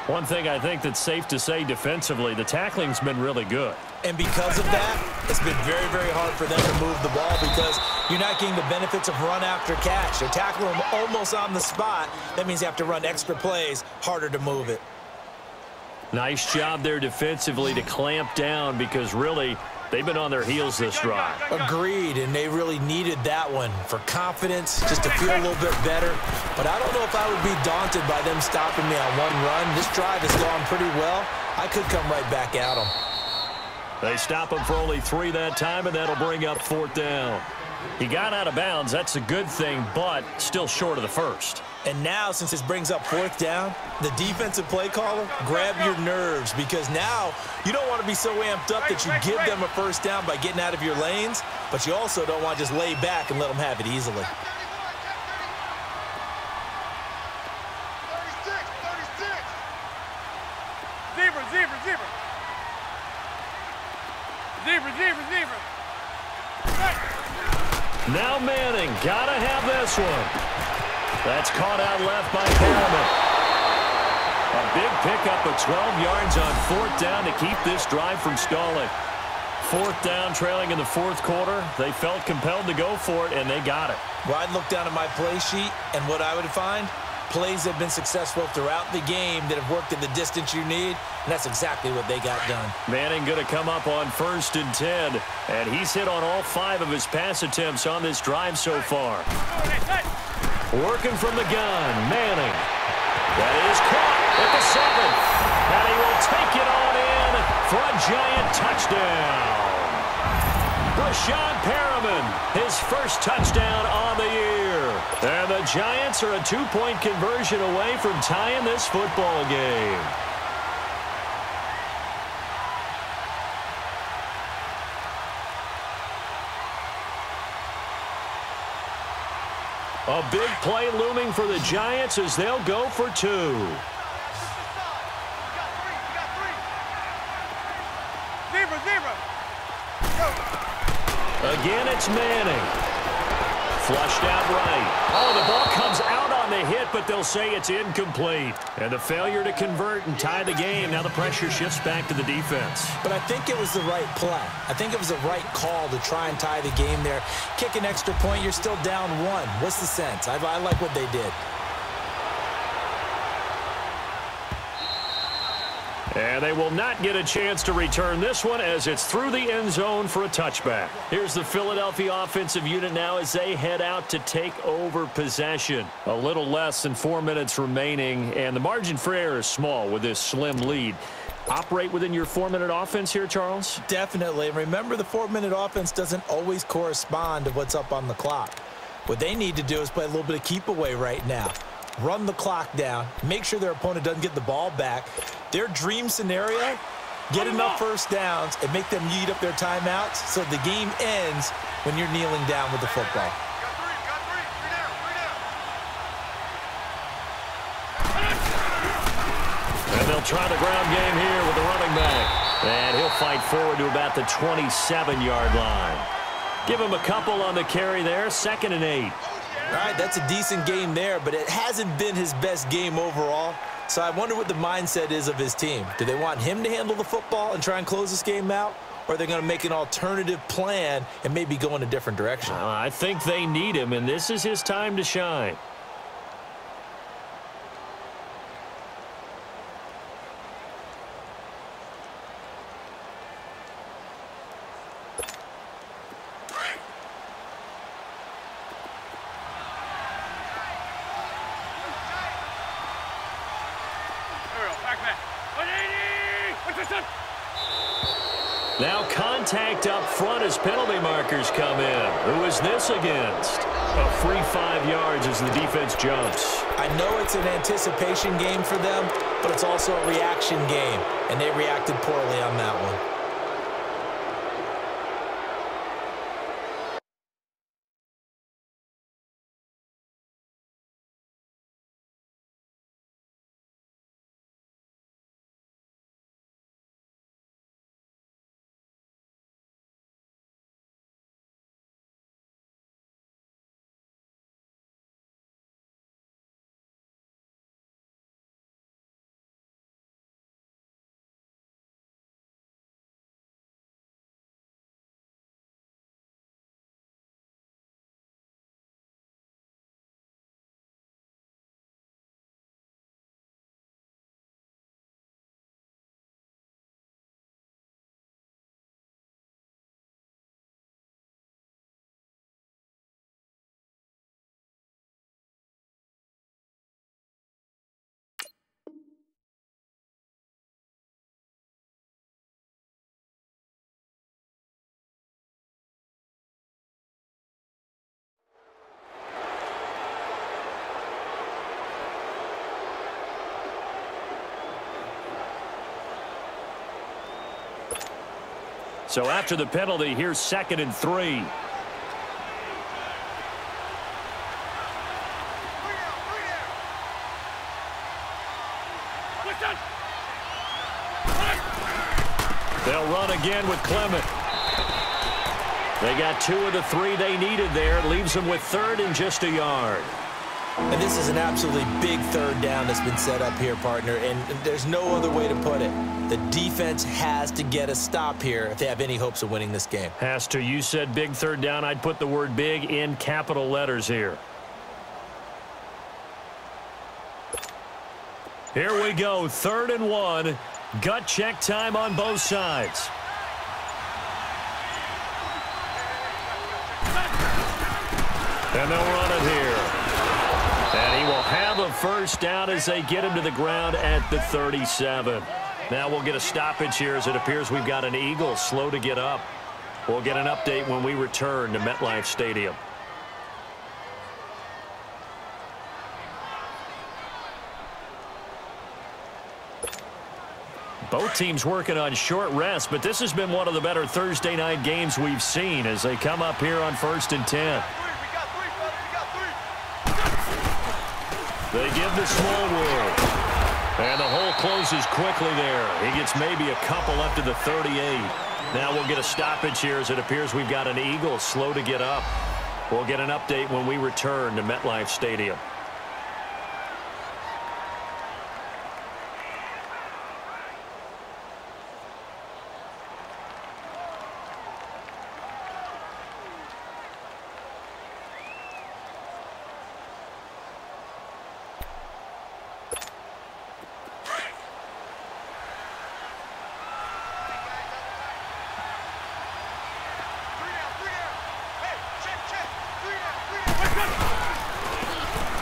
One thing I think that's safe to say defensively, the tackling's been really good. And because of that, it's been very, very hard for them to move the ball because you're not getting the benefits of run after catch. They're tackling them almost on the spot. That means they have to run extra plays, harder to move it. Nice job there defensively to clamp down because really they've been on their heels this drive. Agreed, and they really needed that one for confidence, just to feel a little bit better. But I don't know if I would be daunted by them stopping me on one run. This drive has gone pretty well. I could come right back at them. They stop him for only 3 that time, and that'll bring up 4th down. He got out of bounds. That's a good thing, but still short of the 1st. And now, since this brings up 4th down, the defensive play caller, grab your nerves, because now you don't want to be so amped up that you give them a 1st down by getting out of your lanes, but you also don't want to just lay back and let them have it easily. 36. Zebra. Now Manning, gotta have this one. That's caught out left by Perriman. A big pickup of 12 yards on 4th down to keep this drive from stalling. 4th down, trailing in the 4th quarter. They felt compelled to go for it, and they got it. Well, I'd look down at my play sheet, and what I would find, plays have been successful throughout the game that have worked in the distance you need, and that's exactly what they got done. Manning going to come up on 1st and 10, and he's hit on all 5 of his pass attempts on this drive so far. Working from the gun, Manning. That is caught at the 7. And he will take it on in for a giant touchdown. Rashad Perriman, his first touchdown on the year. And the Giants are a 2-point conversion away from tying this football game. A big play looming for the Giants as they'll go for 2. We got 3. Zebra. Go. Again, it's Manning. Flushed out right. Oh, the ball comes out on the hit, but they'll say it's incomplete. And the failure to convert and tie the game. Now the pressure shifts back to the defense. But I think it was the right play. I think it was the right call to try and tie the game there. Kick an extra point, you're still down 1. What's the sense? I like what they did. And they will not get a chance to return this one as it's through the end zone for a touchback. Here's the Philadelphia offensive unit now as they head out to take over possession. A little less than 4 minutes remaining, and the margin for error is small with this slim lead. Operate within your 4-minute offense here, Charles? Definitely. And remember, the 4-minute offense doesn't always correspond to what's up on the clock. What they need to do is play a little bit of keep away right now. Run the clock down, make sure their opponent doesn't get the ball back. Their dream scenario, get enough 1st downs and make them eat up their timeouts so the game ends when you're kneeling down with the football. Got 3. 3 down. And they'll try the ground game here with the running back. And he'll fight forward to about the 27-yard line. Give him a couple on the carry there, 2nd and 8. All right, that's a decent game there, but it hasn't been his best game overall. So I wonder what the mindset is of his team. Do they want him to handle the football and try and close this game out? Or are they going to make an alternative plan and maybe go in a different direction? I think they need him, and this is his time to shine. Now contact up front as penalty markers come in. Who is this against? A free 5 yards as the defense jumps. I know it's an anticipation game for them, but it's also a reaction game, and they reacted poorly on that one. So after the penalty, here's 2nd and 3. They'll run again with Clement. They got 2 of the 3 they needed there. It leaves them with 3rd and just a yard. And this is an absolutely big 3rd down that's been set up here, partner, and there's no other way to put it. The defense has to get a stop here if they have any hopes of winning this game. Has to. You said big 3rd down. I'd put the word big in capital letters here. Here we go, 3rd and 1. Gut check time on both sides. And they'll run it here. And he will have a 1st down as they get him to the ground at the 37. Now we'll get a stoppage here as it appears we've got an Eagle slow to get up. We'll get an update when we return to MetLife Stadium. Both teams working on short rest, but this has been one of the better Thursday night games we've seen as they come up here on 1st and 10. They give to Smallwood. And the hole closes quickly there. He gets maybe a couple up to the 38. Now we'll get a stoppage here as it appears we've got an Eagle slow to get up. We'll get an update when we return to MetLife Stadium.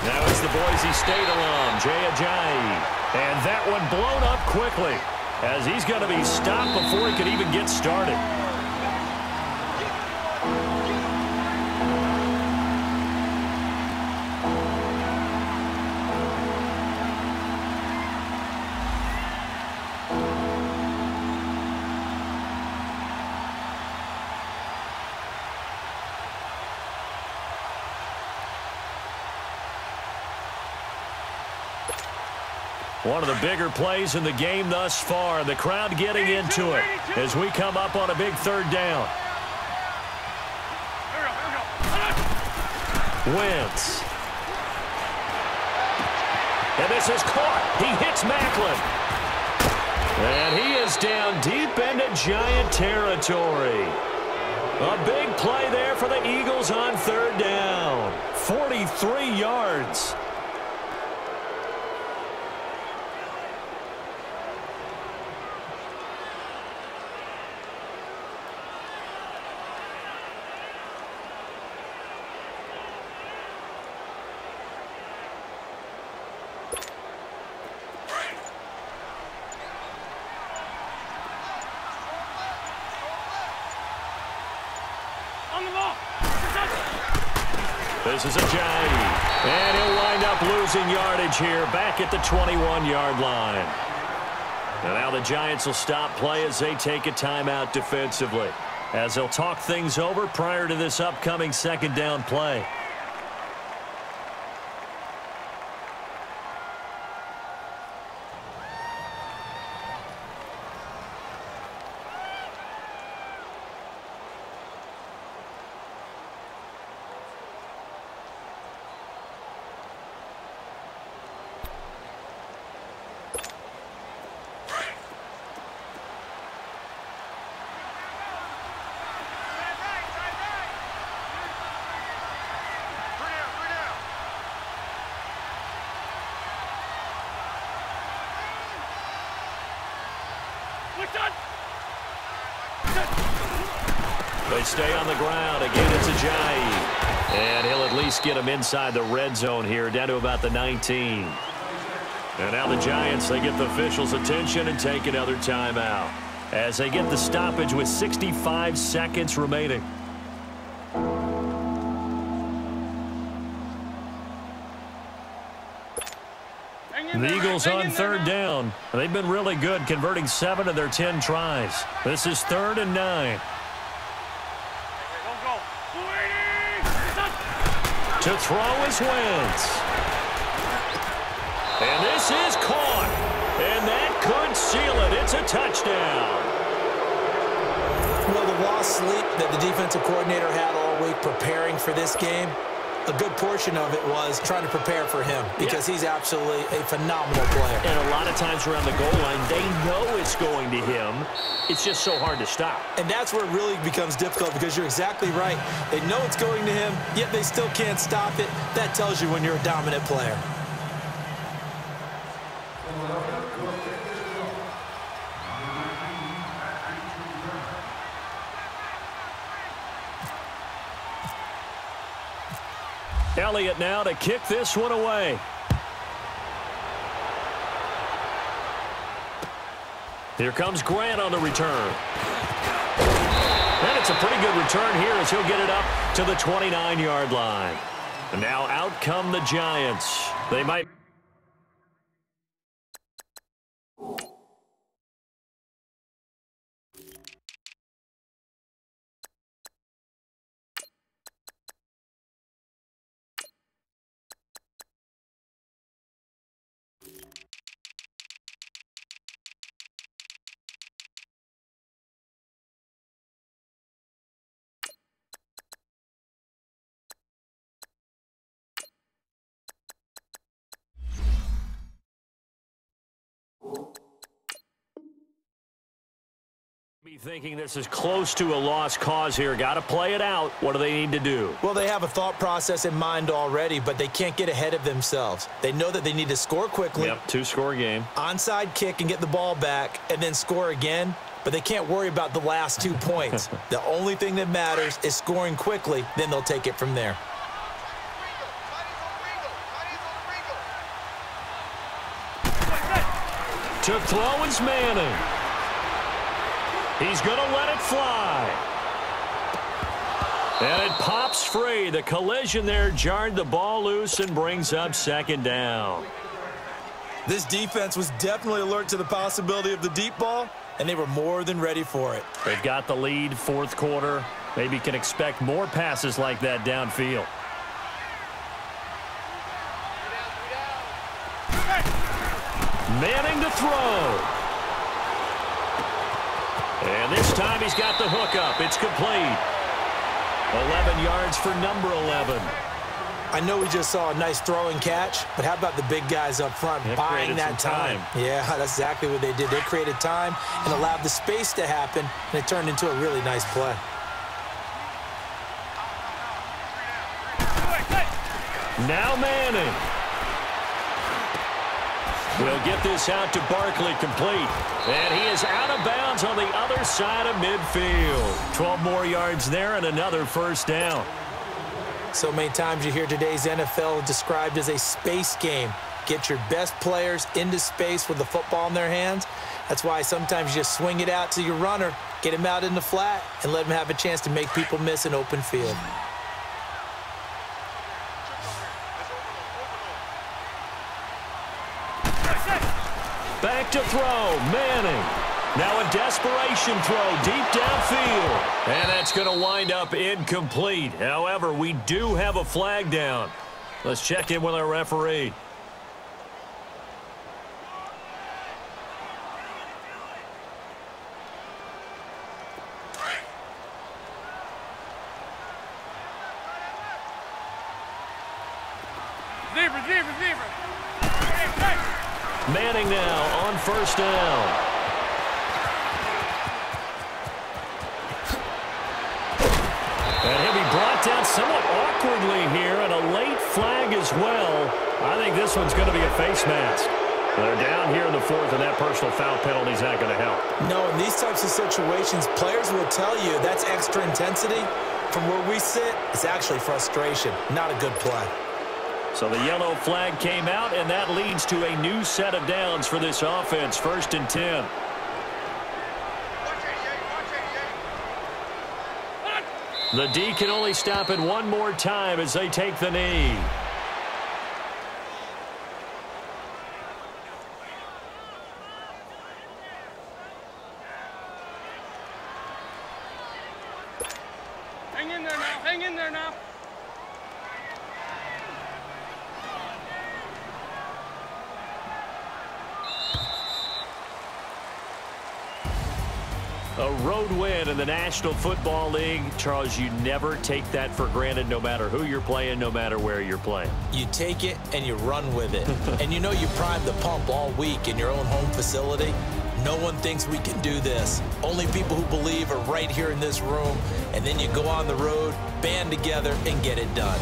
Now it's the Boise State alum, Jay Ajayi. And that one blown up quickly as he's going to be stopped before he could even get started. One of the bigger plays in the game thus far. The crowd getting into it as we come up on a big 3rd down. Wentz. And this is caught. He hits Macklin. And he is down deep into Giant territory. A big play there for the Eagles on 3rd down. 43 yards. This is Ajayi, and he'll wind up losing yardage here back at the 21-yard line. And now the Giants will stop play as they take a timeout defensively, as they'll talk things over prior to this upcoming 2nd down play. They stay on the ground. Again, it's Ajayi. And he'll at least get him inside the red zone here, down to about the 19. And now the Giants, they get the officials' attention and take another timeout as they get the stoppage with 65 seconds remaining. Hang The Eagles on third down. They've been really good, converting 7 of their 10 tries. This is 3rd and 9. To throw is Wentz. And this is caught. And that could seal it. It's a touchdown. Well, the lost sleep that the defensive coordinator had all week preparing for this game, a good portion of it was trying to prepare for him because he's absolutely a phenomenal player. And a lot of times around the goal line, they know it's going to him. It's just so hard to stop. And that's where it really becomes difficult because you're exactly right. They know it's going to him, yet they still can't stop it. That tells you when you're a dominant player. Elliott now to kick this one away. Here comes Grant on the return. And it's a pretty good return here as he'll get it up to the 29-yard line. And now out come the Giants. They might... be thinking this is close to a lost cause here. Got to play it out. What do they need to do? Well, they have a thought process in mind already, but they can't get ahead of themselves. They know that they need to score quickly. Yep, 2-score game. Onside kick and get the ball back and then score again, but they can't worry about the last 2 points. The only thing that matters is scoring quickly, then they'll take it from there. To throw is Manning. He's going to let it fly. And it pops free. The collision there jarred the ball loose and brings up 2nd down. This defense was definitely alert to the possibility of the deep ball, and they were more than ready for it. They've got the lead, 4th quarter. Maybe can expect more passes like that downfield. Manning to throw. And this time he's got the hook up. It's complete. 11 yards for number 11. I know we just saw a nice throwing catch, but how about the big guys up front buying that time? Yeah, that's exactly what they did. They created time and allowed the space to happen, and it turned into a really nice play. Now Manning. We'll get this out to Barkley, complete. And he is out of bounds on the other side of midfield. 12 more yards there and another 1st down. So many times you hear today's NFL described as a space game. Get your best players into space with the football in their hands. That's why sometimes you just swing it out to your runner, get him out in the flat, and let him have a chance to make people miss an open field. Back to throw, Manning. Now a desperation throw deep downfield. And that's going to wind up incomplete. However, we do have a flag down. Let's check in with our referee. Zebra. Manning now on 1st down. And he'll be brought down somewhat awkwardly here, and a late flag as well. I think this one's going to be a face mask. They're down here in the 4th, and that personal foul penalty is not going to help. No, in these types of situations, players will tell you that's extra intensity. From where we sit, it's actually frustration, not a good play. So the yellow flag came out, and that leads to a new set of downs for this offense. 1st and 10. The D can only stop it one more time as they take the knee. Hang in there now. A road win in the National Football League. Charles, you never take that for granted no matter who you're playing, no matter where you're playing. You take it and you run with it. And you know you primed the pump all week in your own home facility. No one thinks we can do this. Only people who believe are right here in this room. And then you go on the road, band together, and get it done.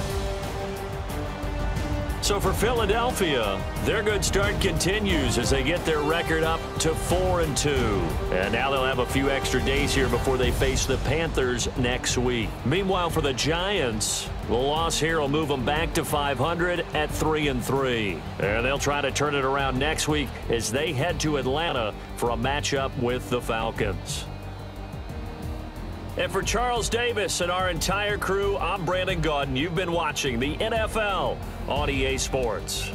So for Philadelphia, their good start continues as they get their record up to 4-2. And now they'll have a few extra days here before they face the Panthers next week. Meanwhile, for the Giants, the loss here will move them back to 500 at 3-3. And they'll try to turn it around next week as they head to Atlanta for a matchup with the Falcons. And for Charles Davis and our entire crew, I'm Brandon Gaudin. You've been watching the NFL on EA Sports.